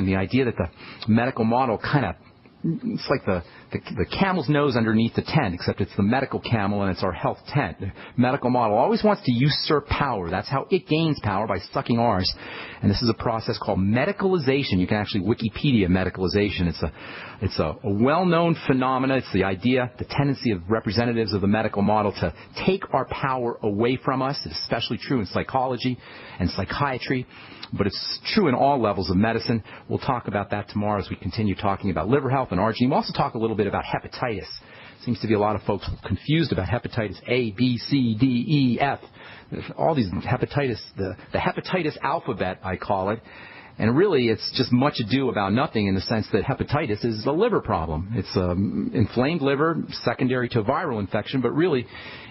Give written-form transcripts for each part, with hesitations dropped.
the idea that the medical model kind of, it's like the camel's nose underneath the tent, except it's the medical camel and it's our health tent. The medical model always wants to usurp power. That's how it gains power, by sucking ours. And this is a process called medicalization. You can actually Wikipedia medicalization. It's a well-known phenomena. It's the idea, the tendency of representatives of the medical model to take our power away from us. It's especially true in psychology and psychiatry, but it's true in all levels of medicine. We'll talk about that tomorrow as we continue talking about liver health and arginine. We'll also talk a little bit about hepatitis. Seems to be a lot of folks confused about hepatitis A, B, C, D, E, F. All these hepatitis, the hepatitis alphabet, I call it. And really, it's just much ado about nothing in the sense that hepatitis is a liver problem. It's inflamed liver secondary to a viral infection, but really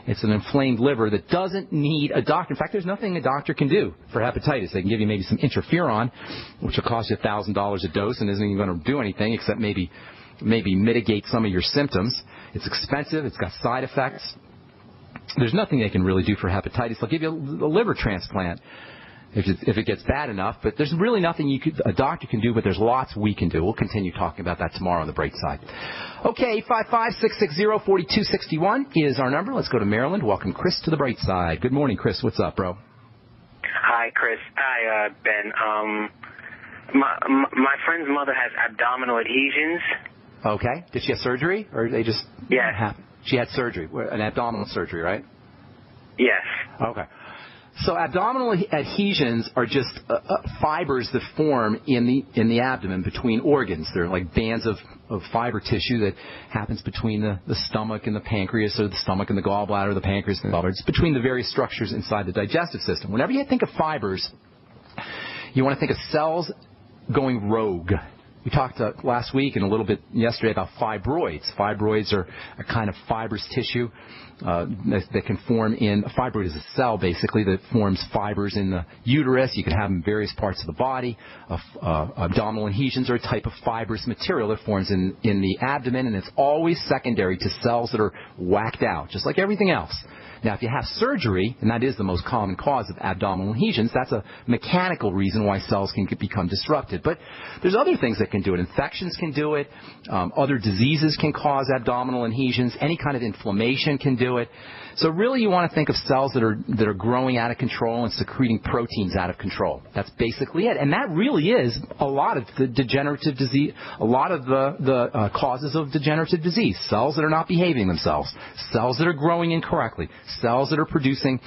it's an inflamed liver that doesn't need a doctor. In fact, there's nothing a doctor can do for hepatitis. They can give you maybe some interferon, which will cost you $1,000 a dose and isn't even going to do anything except maybe mitigate some of your symptoms. It's expensive. It's got side effects. There's nothing they can really do for hepatitis. They'll give you a liver transplant if it gets bad enough, but there's really nothing a doctor can do, but there's lots we can do. We'll continue talking about that tomorrow on the break side. Okay, 855-660-4261 is our number. Let's go to Maryland. Welcome Chris to the bright side. Good morning, Chris. What's up, bro? Hi, Chris. Hi, Ben. My friend's mother has abdominal adhesions. Okay. Did she have surgery, or they just happen? She had surgery, an abdominal surgery, right? Yes. Okay. So abdominal adhesions are just fibers that form in the abdomen between organs. They're like bands of fiber tissue that happens between the stomach and the pancreas, or the stomach and the gallbladder, the pancreas and the gallbladder. It's between the various structures inside the digestive system. Whenever you think of fibers, you want to think of cells going rogue. We talked last week and a little bit yesterday about fibroids. Fibroids are a kind of fibrous tissue that can form in... A fibroid is a cell, basically, that forms fibers in the uterus. You can have them in various parts of the body. Abdominal adhesions are a type of fibrous material that forms in the abdomen, and it's always secondary to cells that are whacked out, just like everything else. Now, if you have surgery, and that is the most common cause of abdominal adhesions, that's a mechanical reason why cells can become disrupted. But there's other things that can do it. Infections can do it. Other diseases can cause abdominal adhesions. Any kind of inflammation can do it. So really you want to think of cells that are growing out of control and secreting proteins out of control. That's basically it. And that really is a lot of the degenerative disease, a lot of the causes of degenerative disease. Cells that are not behaving themselves. Cells that are growing incorrectly. Cells that are producing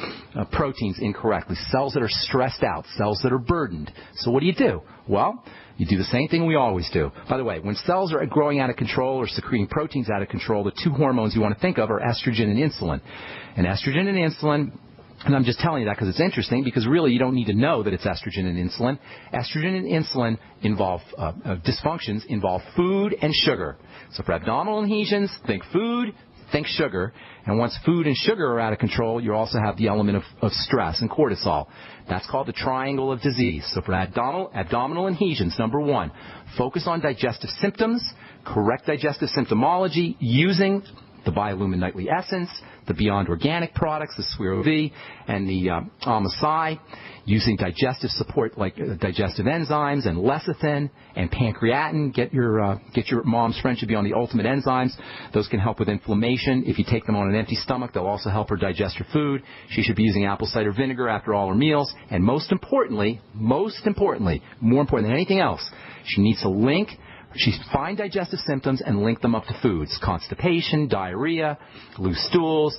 proteins incorrectly. Cells that are stressed out. Cells that are burdened. So what do? Well, you do the same thing we always do. By the way, when cells are growing out of control or secreting proteins out of control, the two hormones you want to think of are estrogen and insulin. And estrogen and insulin, and I'm just telling you that because it's interesting, because really you don't need to know that it's estrogen and insulin. Estrogen and insulin involve dysfunctions, involve food and sugar. So for abdominal adhesions, think food, think sugar. And once food and sugar are out of control, you also have the element of stress and cortisol. That's called the triangle of disease. So for abdominal adhesions, number one, focus on digestive symptoms, correct digestive symptomology using the Biolumin Nightly Essence, the Beyond Organic products, the Swero V, and the Amasai, using digestive support like digestive enzymes and lecithin and pancreatin. Get your mom's friend should be on the ultimate enzymes. Those can help with inflammation. If you take them on an empty stomach, they'll also help her digest her food. She should be using apple cider vinegar after all her meals. And most importantly, more important than anything else, she needs to find digestive symptoms and link them up to foods. Constipation, diarrhea, loose stools,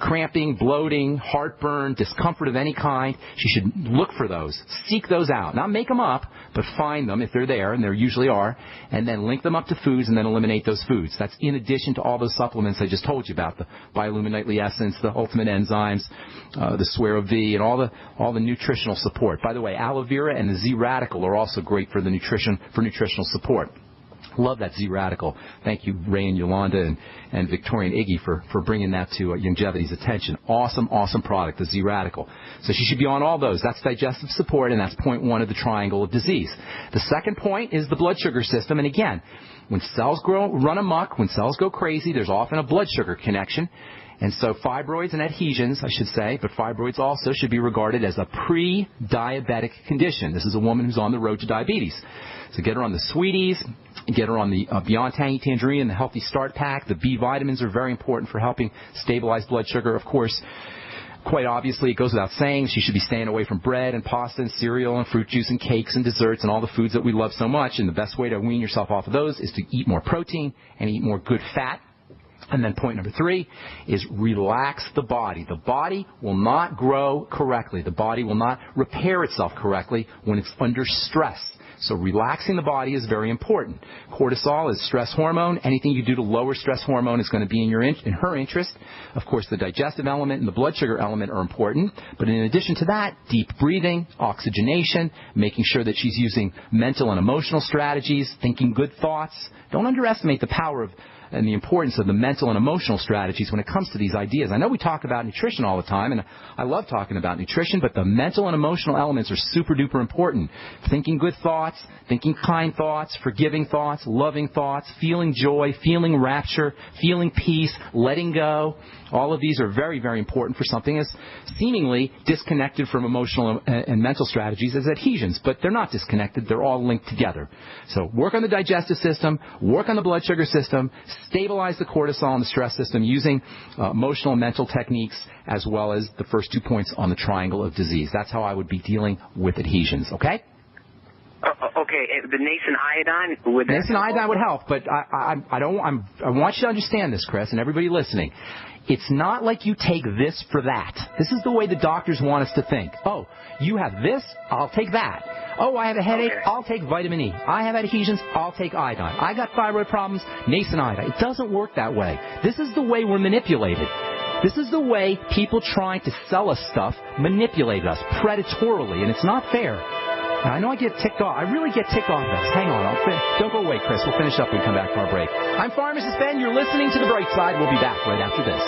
cramping, bloating, heartburn, discomfort of any kind. She should look for those. Seek those out. Not make them up, but find them if they're there, and there usually are, and then link them up to foods and then eliminate those foods. That's in addition to all those supplements I just told you about, the Biolumin Nightly Essence, the Ultimate Enzymes, the Swero V, and all the nutritional support. By the way, aloe vera and the Z-Radical are also great for nutritional support. Love that Z-Radical. Thank you, Ray and Yolanda and Victoria and Iggy for bringing that to Youngevity's attention. Awesome, awesome product, the Z-Radical. So she should be on all those. That's digestive support, and that's point one of the triangle of disease. The second point is the blood sugar system. And again, when cells run amok, when cells go crazy, there's often a blood sugar connection. And so fibroids and adhesions, I should say, but fibroids also should be regarded as a pre-diabetic condition. This is a woman who's on the road to diabetes. So get her on the Sweeties, get her on the Beyond Tangy Tangerine and the Healthy Start Pack. The B vitamins are very important for helping stabilize blood sugar. Of course, quite obviously, it goes without saying, she should be staying away from bread and pasta and cereal and fruit juice and cakes and desserts and all the foods that we love so much. And the best way to wean yourself off of those is to eat more protein and eat more good fat. And then point number 3 is relax the body. The body will not grow correctly. The body will not repair itself correctly when it's under stress. So relaxing the body is very important. Cortisol is stress hormone. Anything you do to lower stress hormone is going to be in her interest. Of course, the digestive element and the blood sugar element are important. But in addition to that, deep breathing, oxygenation, making sure that she's using mental and emotional strategies, thinking good thoughts. Don't underestimate the power of and the importance of the mental and emotional strategies when it comes to these ideas. I know we talk about nutrition all the time, and I love talking about nutrition, but the mental and emotional elements are super duper important. Thinking good thoughts, thinking kind thoughts, forgiving thoughts, loving thoughts, feeling joy, feeling rapture, feeling peace, letting go. All of these are very, very important for something as seemingly disconnected from emotional and mental strategies as adhesions, but they're not disconnected. They're all linked together. So work on the digestive system, work on the blood sugar system, stabilize the cortisol and the stress system using emotional and mental techniques, as well as the first 2 points on the triangle of disease. That's how I would be dealing with adhesions, okay? Okay, the nascent iodine would nascent iodine would help, but I want you to understand this, Chris, and everybody listening. It's not like you take this for that. This is the way the doctors want us to think. Oh, you have this, I'll take that. Oh, I have a headache, okay, I'll take vitamin E. I have adhesions, I'll take iodine. I got thyroid problems, nascent iodine. It doesn't work that way. This is the way we're manipulated. This is the way people trying to sell us stuff manipulate us predatorily, and it's not fair. Now, I know I get ticked off. I really get ticked off at this. Hang on. Don't go away, Chris. We'll finish up when we come back from our break. I'm Pharmacist Ben. You're listening to The Bright Side. We'll be back right after this.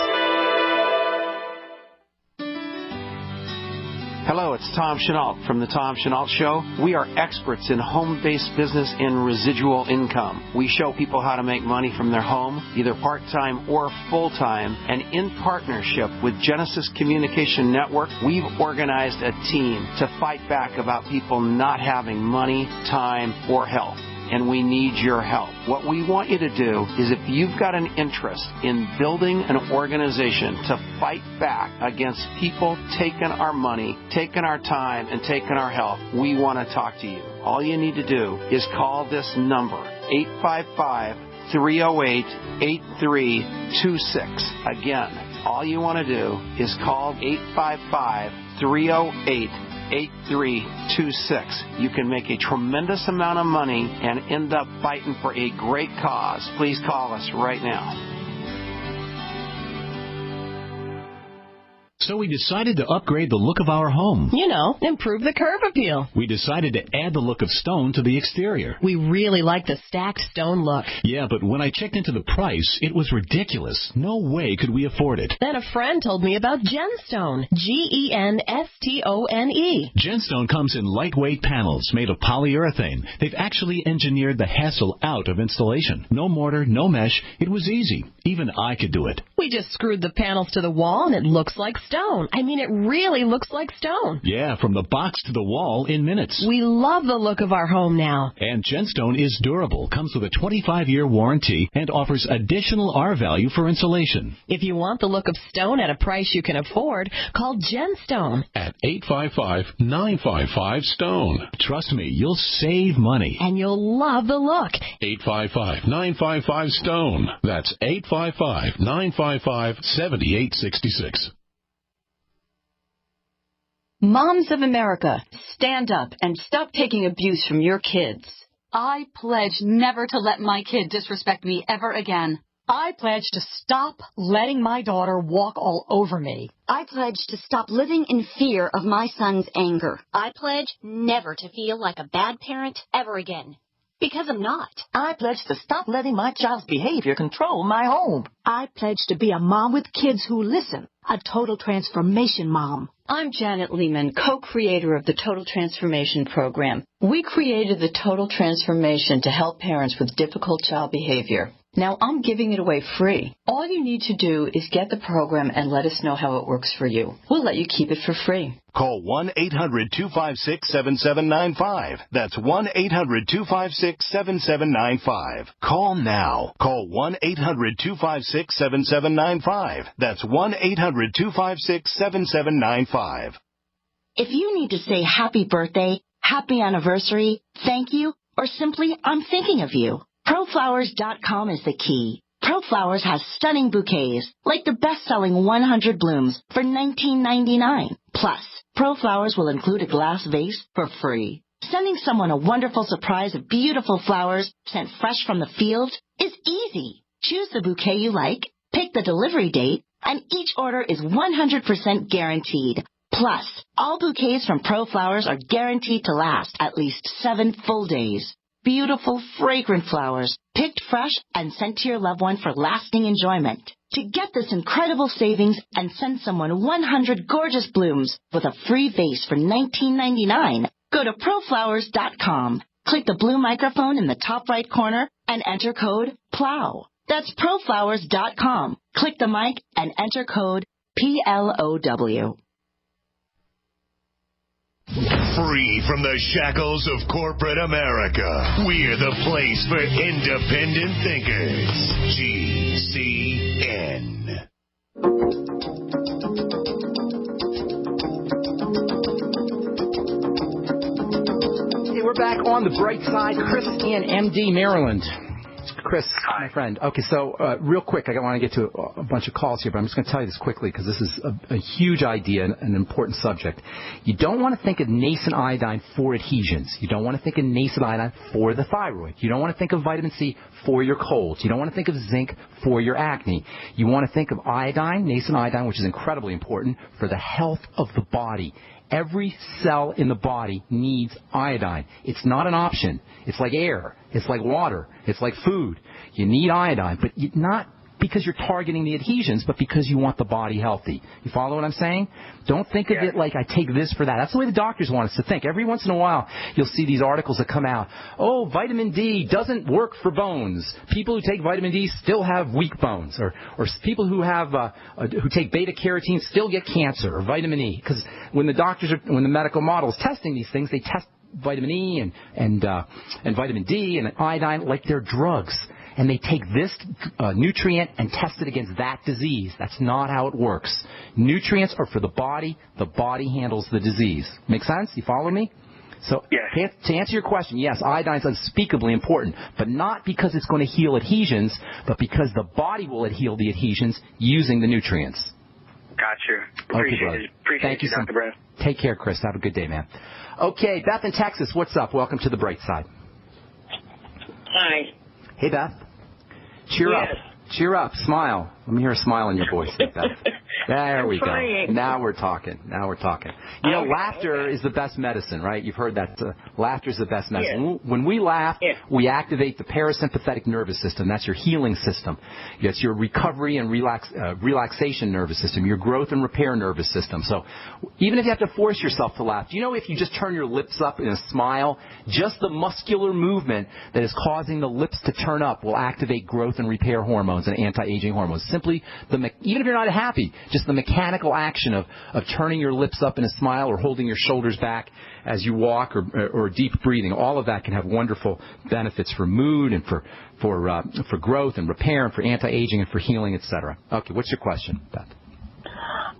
Hello, it's Tom Chenault from The Tom Chenault Show. We are experts in home-based business and residual income. We show people how to make money from their home, either part-time or full-time, and in partnership with Genesis Communication Network, we've organized a team to fight back about people not having money, time, or health. And we need your help. What we want you to do is if you've got an interest in building an organization to fight back against people taking our money, taking our time, and taking our health, we want to talk to you. All you need to do is call this number, 855-308-8326. Again, all you want to do is call 855-308-8326. You can make a tremendous amount of money and end up fighting for a great cause. Please call us right now. So we decided to upgrade the look of our home. You know, improve the curb appeal. We decided to add the look of stone to the exterior. We really like the stacked stone look. Yeah, but when I checked into the price, it was ridiculous. No way could we afford it. Then a friend told me about Genstone. Genstone. Genstone comes in lightweight panels made of polyurethane. They've actually engineered the hassle out of installation. No mortar, no mesh. It was easy. Even I could do it. We just screwed the panels to the wall and it looks like stone. I mean, it really looks like stone. Yeah, from the box to the wall in minutes. We love the look of our home now. And Genstone is durable, comes with a 25-year warranty, and offers additional R-value for insulation. If you want the look of stone at a price you can afford, call Genstone at 855-955-STONE. Trust me, you'll save money. And you'll love the look. 855-955-STONE. That's 855-955-7866. Moms of America, stand up and stop taking abuse from your kids. I pledge never to let my kid disrespect me ever again. I pledge to stop letting my daughter walk all over me. I pledge to stop living in fear of my son's anger. I pledge never to feel like a bad parent ever again. Because I'm not. I pledge to stop letting my child's behavior control my home. I pledge to be a mom with kids who listen, a total transformation mom. I'm Janet Lehman, co-creator of the Total Transformation Program. We created the Total Transformation to help parents with difficult child behavior. Now I'm giving it away free. All you need to do is get the program and let us know how it works for you. We'll let you keep it for free. Call 1-800-256-7795. That's 1-800-256-7795. Call now. Call 1-800-256-7795. That's 1-800-256-7795. If you need to say happy birthday, happy anniversary, thank you, or simply I'm thinking of you, ProFlowers.com is the key. ProFlowers has stunning bouquets, like the best-selling 100 blooms for $19.99. Plus, ProFlowers will include a glass vase for free. Sending someone a wonderful surprise of beautiful flowers sent fresh from the field is easy. Choose the bouquet you like, pick the delivery date, and each order is 100% guaranteed. Plus, all bouquets from ProFlowers are guaranteed to last at least 7 full days. Beautiful, fragrant flowers, picked fresh and sent to your loved one for lasting enjoyment. To get this incredible savings and send someone 100 gorgeous blooms with a free vase for $19.99, go to ProFlowers.com. Click the blue microphone in the top right corner and enter code PLOW. That's ProFlowers.com. Click the mic and enter code PLOW. Free from the shackles of corporate America, we're the place for independent thinkers. GCN. Hey, we're back on the bright side. Chris in MD, Maryland. Chris, Hi. my friend. Okay, so real quick, I want to get to a bunch of calls here, but I'm just going to tell you this quickly because this is a huge idea and an important subject. You don't want to think of nascent iodine for adhesions. You don't want to think of nascent iodine for the thyroid. You don't want to think of vitamin C for your colds. You don't want to think of zinc for your acne. You want to think of iodine, nascent iodine, which is incredibly important for the health of the body. Every cell in the body needs iodine. It's not an option. It's like air. It's like water. It's like food. You need iodine, but not because you're targeting the adhesions, but because you want the body healthy. You follow what I'm saying? Don't think of it like I take this for that. That's the way the doctors want us to think. Every once in a while, you'll see these articles that come out. Oh, vitamin D doesn't work for bones. People who take vitamin D still have weak bones. Or people who have who take beta carotene still get cancer, or vitamin E. Because when the medical model is testing these things, they test vitamin E and vitamin D and iodine like they're drugs. And they take this nutrient and test it against that disease. That's not how it works. Nutrients are for the body. The body handles the disease. Make sense? You follow me? So yes. To answer your question, yes, iodine is unspeakably important, but not because it's going to heal adhesions, but because the body will heal the adhesions using the nutrients. Gotcha. Appreciate it. Appreciate you, Dr. Brett. Take care, Chris. Have a good day, man. Okay, Beth in Texas, what's up? Welcome to the bright side. Hi. Hey, Beth. Cheer up. Cheer up. Smile. Let me hear a smile in your voice, Beth. There we go. Now we're talking. You know, laughter is the best medicine, right? You've heard that. Laughter is the best medicine. Yes. When we laugh, we activate the parasympathetic nervous system. That's your healing system. It's your recovery and relaxation nervous system, your growth and repair nervous system. So even if you have to force yourself to laugh, do you know if you just turn your lips up in a smile, just the muscular movement that is causing the lips to turn up will activate growth and repair hormones and anti-aging hormones. Simply, even if you're not happy, just the mechanical action of turning your lips up in a smile or holding your shoulders back as you walk or deep breathing, all of that can have wonderful benefits for mood and for growth and repair and for anti-aging and for healing, etc. Okay, what's your question, Beth?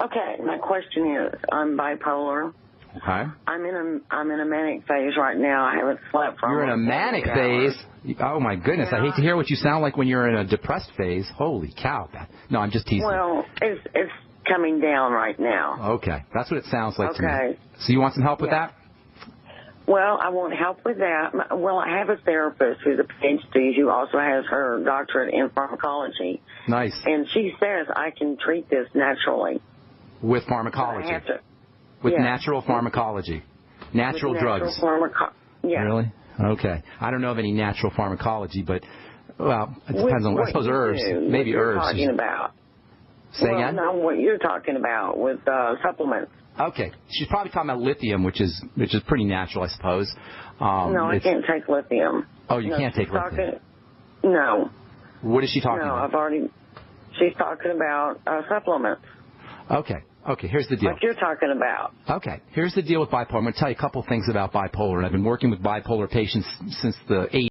Okay, my question is, I'm bipolar. Okay. I'm in a manic phase right now. I haven't slept for. You're in a manic phase? Oh my goodness! Yeah. I hate to hear what you sound like when you're in a depressed phase. Holy cow, Beth. No, I'm just teasing. Well, it's coming down right now. Okay, that's what it sounds like to me. So you want some help with that? Well, I want help with that. Well, I have a therapist who's a PhD who also has her doctorate in pharmacology. Nice. And she says I can treat this naturally. With pharmacology? With natural pharmacology. Natural drugs. Really? Okay. I don't know of any natural pharmacology, but, well, it depends on, I suppose, herbs. Maybe herbs. What you're talking about. Say again? No, what you're talking about with supplements. Okay. She's probably talking about lithium, which is pretty natural, I suppose. No, I can't take lithium. Oh, you can't take lithium? No. What is she talking about? She's talking about supplements. Okay, here's the deal. Like you're talking about. Okay, here's the deal with bipolar. I'm going to tell you a couple things about bipolar. I've been working with bipolar patients since the 80s.